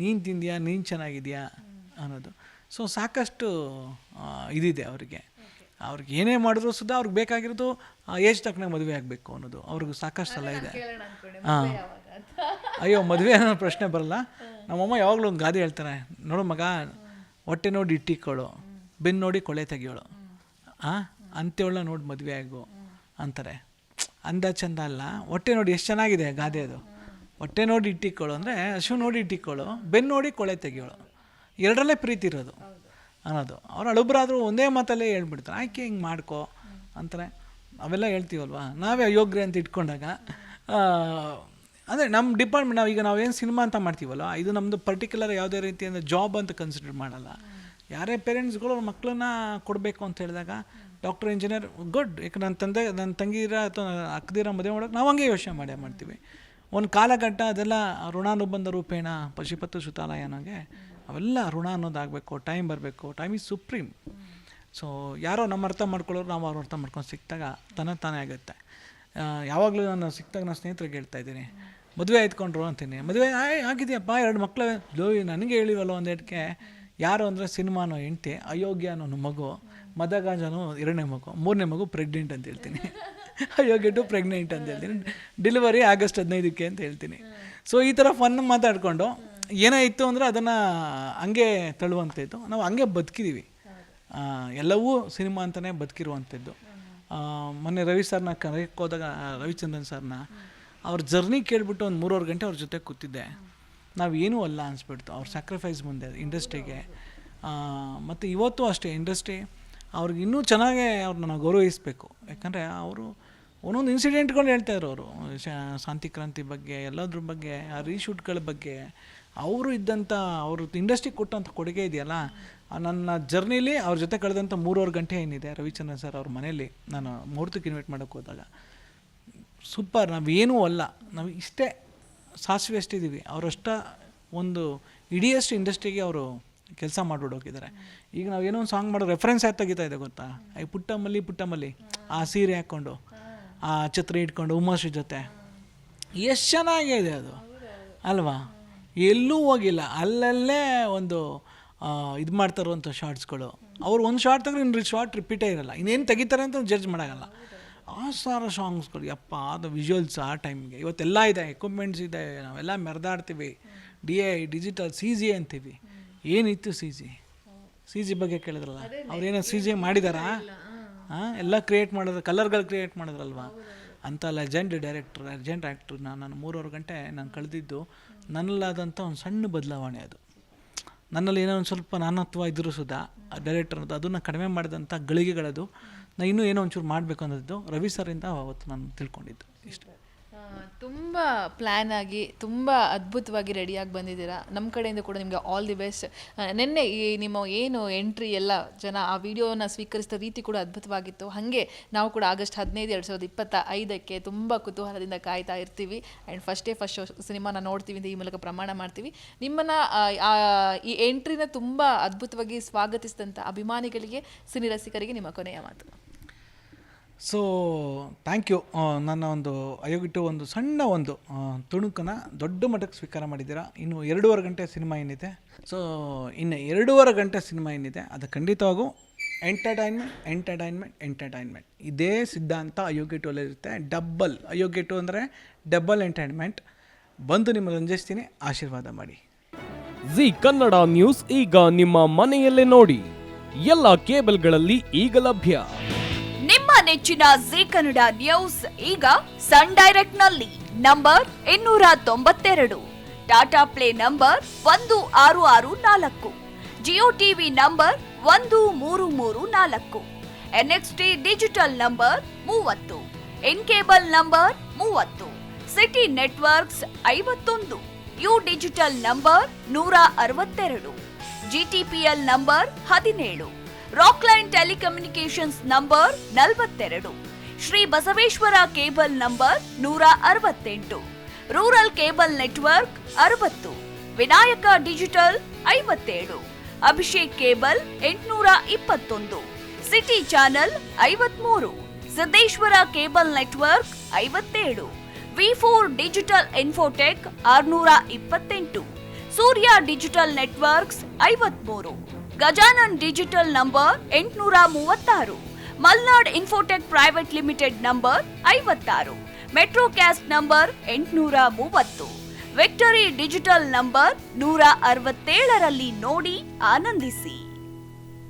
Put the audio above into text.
ನೀನು ತಿಂದ್ಯಾ, ನೀನು ಚೆನ್ನಾಗಿದೆಯಾ ಅನ್ನೋದು. ಸೊ ಸಾಕಷ್ಟು ಇದಿದೆ ಅವ್ರಿಗೆ ಏನೇ ಮಾಡಿದ್ರು ಸುಧಾ ಅವ್ರಿಗೆ ಬೇಕಾಗಿರೋದು ಏಜ್ ತಕ್ಕನಾಗ ಮದುವೆ ಆಗಬೇಕು ಅನ್ನೋದು ಅವ್ರಿಗೆ ಸಾಕಷ್ಟು ಸಲ ಇದೆ. ಹಾಂ, ಅಯ್ಯೋ ಮದುವೆ ಅನ್ನೋ ಪ್ರಶ್ನೆ ಬರಲ್ಲ. ನಮ್ಮಮ್ಮ ಯಾವಾಗಲೂ ಒಂದು ಗಾದೆ ಹೇಳ್ತಾರೆ, ನೋಡು ಮಗ, ಹೊಟ್ಟೆ ನೋಡಿ ಇಟ್ಟಿಕ್ಕೊಳ್ಳು, ಬೆನ್ನು ನೋಡಿ ಕೊಳೆ ತೆಗಿಯೋಳು, ಅಂತ್ಯವಳ ನೋಡಿ ಮದುವೆ ಆಗು ಅಂತಾರೆ. ಅಂದ ಚಂದ ಅಲ್ಲ, ಹೊಟ್ಟೆ ನೋಡಿ ಎಷ್ಟು ಚೆನ್ನಾಗಿದೆ ಗಾದೆ ಅದು. ಹೊಟ್ಟೆ ನೋಡಿ ಇಟ್ಟಿಕ್ಕೊಳ್ಳು ಅಂದರೆ ಹಸು ನೋಡಿ ಇಟ್ಟಿಕ್ಕೊಳ್ಳು, ಬೆನ್ನು ನೋಡಿ ಕೊಳೆ ತೆಗಿಯೋಳು, ಎರಡರಲ್ಲೇ ಪ್ರೀತಿ ಇರೋದು ಅನ್ನೋದು. ಅವ್ರು ಅಳುಬ್ರಾದರೂ ಒಂದೇ ಮಾತಲ್ಲೇ ಹೇಳ್ಬಿಡ್ತಾರೆ, ಆಯ್ಕೆ ಹಿಂಗೆ ಮಾಡ್ಕೊ ಅಂತಾರೆ. ಅವೆಲ್ಲ ಹೇಳ್ತೀವಲ್ವ ನಾವೇ ಅಯೋಗ್ಯ ಅಂತ ಇಟ್ಕೊಂಡಾಗ. ಅಂದರೆ ನಮ್ಮ ಡಿಪಾರ್ಟ್ಮೆಂಟ್ ನಾವೇನು ಸಿನಿಮಾ ಅಂತ ಮಾಡ್ತೀವಲ್ಲ, ಇದು ನಮ್ಮದು ಪರ್ಟಿಕ್ಯುಲರ್ ಯಾವುದೇ ರೀತಿಯಿಂದ ಜಾಬ್ ಅಂತ ಕನ್ಸಿಡರ್ ಮಾಡಲ್ಲ. ಯಾರೇ ಪೇರೆಂಟ್ಸ್ಗಳು ಅವ್ರ ಮಕ್ಕಳನ್ನ ಕೊಡಬೇಕು ಅಂತ ಹೇಳಿದಾಗ ಡಾಕ್ಟರ್, ಇಂಜಿನಿಯರ್, ಗುಡ್. ಯಾಕೆ ನನ್ನ ತಂಗಿರ ಅಥವಾ ಅಕ್ಕದಿರ ಮದುವೆ ಮಾಡೋಕೆ ನಾವು ಹಂಗೆ ಯೋಚನೆ ಮಾಡ್ತೀವಿ. ಒಂದು ಕಾಲಘಟ್ಟ ಅದೆಲ್ಲ ಋಣಾನುಬಂಧ ರೂಪೇಣ ಪಶುಪತ್ತು ಸುತಾಲಯ ಅನ್ನೋಂಗೆ ಅವೆಲ್ಲ ಋಣ ಅನ್ನೋದಾಗಬೇಕು, ಟೈಮ್ ಬರಬೇಕು. Time is supreme. ಸೊ ಯಾರೋ ನಮ್ಮ ಅರ್ಥ ಮಾಡ್ಕೊಳ್ಳೋರು ನಾವು ಅವ್ರ ಅರ್ಥ ಮಾಡ್ಕೊಂಡು ಸಿಕ್ಕಿದಾಗ ತಾನೇ ಆಗುತ್ತೆ. ಯಾವಾಗಲೂ ನಾನು ಸಿಕ್ಕಿದಾಗ ನಾನು ಸ್ನೇಹಿತರಿಗೆ ಹೇಳ್ತಾಯಿದ್ದೀನಿ, ಮದುವೆ ಆಯ್ತ್ಕೊಂಡ್ರು ಅಂತೀನಿ. ಮದುವೆ ಆಗಿದೆಯಪ್ಪ, 2 ಮಕ್ಕಳು. ನನಗೆ ಹೇಳಿವಲ್ಲ ಒಂದೇಟಕ್ಕೆ, ಯಾರು ಅಂದರೆ ಸಿನಿಮಾನೋ ಹೆಂಡ್ತಿ, ಅಯೋಗ್ಯ ಅನ್ನೋ ಮಗು, ಮದಗಾಜನೋ 2ನೇ ಮಗು, 3ನೇ ಮಗು ಪ್ರೆಗ್ನೆಂಟ್ ಅಂತ ಹೇಳ್ತೀನಿ. ಅಯೋಗ್ಯ ಟು ಪ್ರೆಗ್ನೆಂಟ್ ಅಂತ ಹೇಳ್ತೀನಿ. ಡೆಲಿವರಿ ಆಗಸ್ಟ್ 15ಕ್ಕೆ ಅಂತ ಹೇಳ್ತೀನಿ. ಸೊ ಈ ಥರ ಫನ್ ಮಾತಾಡಿಕೊಂಡು ಏನೇ ಇತ್ತು ಅಂದರೆ ಅದನ್ನು ಹಂಗೆ ತಳ್ಳುವಂಥದ್ದು. ನಾವು ಹಂಗೆ ಬದುಕಿದ್ದೀವಿ. ಎಲ್ಲವೂ ಸಿನಿಮಾ ಅಂತಲೇ ಬದುಕಿರುವಂಥದ್ದು. ಮೊನ್ನೆ ರವಿ ಸರ್ನ ಕರೆಯಕ್ಕೆ ಹೋದಾಗ, ರವಿಚಂದ್ರನ್ ಸರ್ನ, ಅವ್ರ ಜರ್ನಿ ಕೇಳಿಬಿಟ್ಟು ಒಂದು 3-4 ಗಂಟೆ ಅವ್ರ ಜೊತೆ ಕೂತಿದ್ದೆ. ನಾವೇನೂ ಅಲ್ಲ ಅನಿಸ್ಬಿಡ್ತು ಅವ್ರ ಸ್ಯಾಕ್ರಿಫೈಸ್ ಮುಂದೆ ಇಂಡಸ್ಟ್ರಿಗೆ. ಮತ್ತು ಇವತ್ತು ಅಷ್ಟೇ ಇಂಡಸ್ಟ್ರಿ ಅವ್ರಿಗೆ ಇನ್ನೂ ಚೆನ್ನಾಗೇ ಅವ್ರನ್ನ ನಾವು ಗೌರವಿಸಬೇಕು. ಯಾಕಂದರೆ ಅವರು ಒಂದೊಂದು ಇನ್ಸಿಡೆಂಟ್ಗಳು ಹೇಳ್ತಾಯಿದ್ರು. ಅವರು ಶಾಂತಿ ಕ್ರಾಂತಿ ಬಗ್ಗೆ, ಎಲ್ಲದ್ರ ಬಗ್ಗೆ, ಆ ರೀಶೂಟ್ಗಳ ಬಗ್ಗೆ ಅವರು ಇದ್ದಂಥ ಅವರು ಇಂಡಸ್ಟ್ರಿಗೆ ಕೊಟ್ಟಂಥ ಕೊಡುಗೆ ಇದೆಯಲ್ಲ. ನನ್ನ ಜರ್ನಿಲಿ ಅವ್ರ ಜೊತೆ ಕಳೆದಂಥ 3-4 ಗಂಟೆ ಏನಿದೆ ರವಿಚಂದ್ರನ್ ಸರ್ ಅವ್ರ ಮನೇಲಿ ನಾನು ಮುಹೂರ್ತಕ್ಕೆ ಇನ್ವೈಟ್ ಮಾಡೋಕ್ಕೆ ಹೋದಾಗ, ಸೂಪರ್. ನಾವೇನೂ ಅಲ್ಲ, ನಾವು ಇಷ್ಟೇ ಸಾಸಿವೆ ಎಷ್ಟಿದ್ದೀವಿ, ಅವರಷ್ಟ ಒಂದು ಇಡಿಯಷ್ಟು ಇಂಡಸ್ಟ್ರಿಗೆ ಅವರು ಕೆಲಸ ಮಾಡಿಬಿಟ್ಟು ಹೋಗಿದ್ದಾರೆ. ಈಗ ನಾವು ಏನೋ ಒಂದು ಸಾಂಗ್ ಮಾಡೋ ರೆಫರೆನ್ಸ್ ಯಾಕೆ ತೆಗಿತಾ ಇದೆ ಗೊತ್ತಾ? ಐ ಪುಟ್ಟಮಲ್ಲಿ ಆ ಸೀರೆ ಹಾಕ್ಕೊಂಡು, ಆ ಛತ್ರಿ ಇಟ್ಕೊಂಡು ಉಮಾಶ್ರೀ ಜೊತೆ, ಎಷ್ಟು ಚೆನ್ನಾಗಿದೆ ಅದು ಅಲ್ವಾ? ಎಲ್ಲೂ ಹೋಗಿಲ್ಲ, ಅಲ್ಲಲ್ಲೇ ಒಂದು ಇದು ಮಾಡ್ತಾರಂಥ ಶಾರ್ಟ್ಸ್ಗಳು. ಅವ್ರು ಒಂದು ಶಾರ್ಟ್ ತೆಗೆದ್ರೆ ಇನ್ನು ಶಾರ್ಟ್ ರಿಪೀಟೇ ಇರೋಲ್ಲ, ಇನ್ನೇನು ತೆಗಿತಾರೆ ಅಂತ ಜಡ್ಜ್ ಮಾಡೋಕ್ಕಲ್ಲ. ಆ ಸಾರ ಸಾಂಗ್ಸ್ಗಳು, ಯಪ್ಪ, ಅದು ವಿಜುವಲ್ಸ್ ಆ ಟೈಮ್ಗೆ. ಇವತ್ತೆಲ್ಲ ಇದೆ, ಎಕ್ವಿಪ್ಮೆಂಟ್ಸ್ ಇದೆ, ನಾವೆಲ್ಲ ಮೆರೆದಾಡ್ತೀವಿ. DI ಡಿಜಿಟಲ್ CG ಅಂತೀವಿ. ಏನಿತ್ತು ಸಿ ಜಿ ಬಗ್ಗೆ ಕೇಳಿದ್ರಲ್ಲ, ಅವ್ರೇನೋ CG ಮಾಡಿದಾರಾ? ಎಲ್ಲ ಕ್ರಿಯೇಟ್ ಮಾಡಿದ್ರು, ಕಲರ್ಗಳು ಕ್ರಿಯೇಟ್ ಮಾಡಿದ್ರಲ್ವ. ಅಂಥ ಲೆಜೆಂಡ್ ಡೈರೆಕ್ಟರ್, ಲೆಜೆಂಡ್ ಆ್ಯಕ್ಟ್ರನ್ನ ನಾನು 3-4 ಗಂಟೆ ನಾನು ಕಳೆದಿದ್ದು. ನನ್ನಲ್ಲಾದಂಥ ಒಂದು ಸಣ್ಣ ಬದಲಾವಣೆ ಅದು. ನನ್ನಲ್ಲಿ ಏನೋ ಒಂದು ಸ್ವಲ್ಪ ನಾನತ್ವ ಇದ್ದರೂ ಸುಧಾ ಡೈರೆಕ್ಟರ್ ಅನ್ನೋದು ಅದನ್ನು ಕಡಿಮೆ ಮಾಡಿದಂಥ ಗಳಿಗೆಗಳದು. ನಾನು ಇನ್ನೂ ಏನೋ ಒಂಚೂರು ಮಾಡಬೇಕು ಅನ್ನೋದು ರವಿ ಸರಿಂದ ಅವತ್ತು ನಾನು ತಿಳ್ಕೊಂಡಿದ್ದು. ಇಷ್ಟು ತುಂಬ ಪ್ಲ್ಯಾನ್ ಆಗಿ ತುಂಬ ಅದ್ಭುತವಾಗಿ ರೆಡಿಯಾಗಿ ಬಂದಿದ್ದೀರಾ. ನಮ್ಮ ಕಡೆಯಿಂದ ಕೂಡ ನಿಮಗೆ ಆಲ್ ದಿ ಬೆಸ್ಟ್. ನಿನ್ನೆ ಈ ನಿಮ್ಮ ಏನು ಎಂಟ್ರಿ ಎಲ್ಲ ಜನ ಆ ವಿಡಿಯೋನ ಸ್ವೀಕರಿಸಿದ ರೀತಿ ಕೂಡ ಅದ್ಭುತವಾಗಿತ್ತು. ಹಾಗೆ ನಾವು ಕೂಡ ಆಗಸ್ಟ್ 15, 2025 ತುಂಬ ಕುತೂಹಲದಿಂದ ಕಾಯ್ತಾ ಇರ್ತೀವಿ. ಆ್ಯಂಡ್ ಫಸ್ಟ್ ಶೋ ಸಿನಿಮಾನ ನೋಡ್ತೀವಿ ಅಂತ ಈ ಮೂಲಕ ಪ್ರಮಾಣ ಮಾಡ್ತೀವಿ. ನಿಮ್ಮನ್ನು ಈ ಎಂಟ್ರಿನ ತುಂಬ ಅದ್ಭುತವಾಗಿ ಸ್ವಾಗತಿಸಿದಂಥ ಅಭಿಮಾನಿಗಳಿಗೆ, ಸಿನಿ ರಸಿಕರಿಗೆ ನಿಮ್ಮ ಕೊನೆಯ ಮಾತು. So thank you. ನನ್ನ ಒಂದು ಅಯೋಗ್ಯ ಒಂದು ಸಣ್ಣ ಒಂದು ತುಣುಕನ್ನು ದೊಡ್ಡ ಮಟ್ಟಕ್ಕೆ ಸ್ವೀಕಾರ ಮಾಡಿದ್ದೀರಾ. ಇನ್ನು 2.5 ಗಂಟೆ ಸಿನಿಮಾ ಏನಿದೆ, ಸೊ ಇನ್ನು 2.5 ಗಂಟೆ ಸಿನಿಮಾ ಏನಿದೆ ಅದು ಖಂಡಿತವಾಗೂ ಎಂಟರ್ಟೈನ್ಮೆಂಟ್ ಇದೇ ಸಿದ್ಧಾಂತ ಅಯೋಗ್ಯ ಟೂಲಿರುತ್ತೆ. ಡಬ್ಬಲ್ ಅಯೋಗ್ಯ ಟೂ ಅಂದರೆ ಡಬ್ಬಲ್ ಎಂಟರ್ಟೈನ್ಮೆಂಟ್. ಬಂದು ನಿಮ್ಮನ್ನು ರಂಜಿಸ್ತೀನಿ, ಆಶೀರ್ವಾದ ಮಾಡಿ. ಜಿ ಕನ್ನಡ ನ್ಯೂಸ್ ಈಗ ನಿಮ್ಮ ಮನೆಯಲ್ಲೇ ನೋಡಿ. ಎಲ್ಲ ಕೇಬಲ್ಗಳಲ್ಲಿ ಈಗ ಲಭ್ಯ. ನಿಮ್ಮ ನೆಚ್ಚಿನ ಜಿ ಕನ್ನಡ ನ್ಯೂಸ್ ಈಗ ಸನ್ ಡೈರೆಕ್ಟ್ ನಲ್ಲಿ number 292, Tata play number 1664, Jio TV number 1334, NXT digital number 30, in cable number 30, city networks 51, U digital number 162, GTPL number 17, Rockline telecommunications number 42, Shri Basaveshwara cable number 168, rural cable network 60, Vinayaka digital 57, Abhishek cable 821, city channel 53, Siddeshwara cable network 57, V4 digital Infotech 628, Surya digital networks 53, Gajanan digital number 836, Malnad infotech private limited number 56, Metrocast number 830, victory digital number 167ರಲ್ಲಿ ನೋಡಿ ಆನಂದಿಸಿ.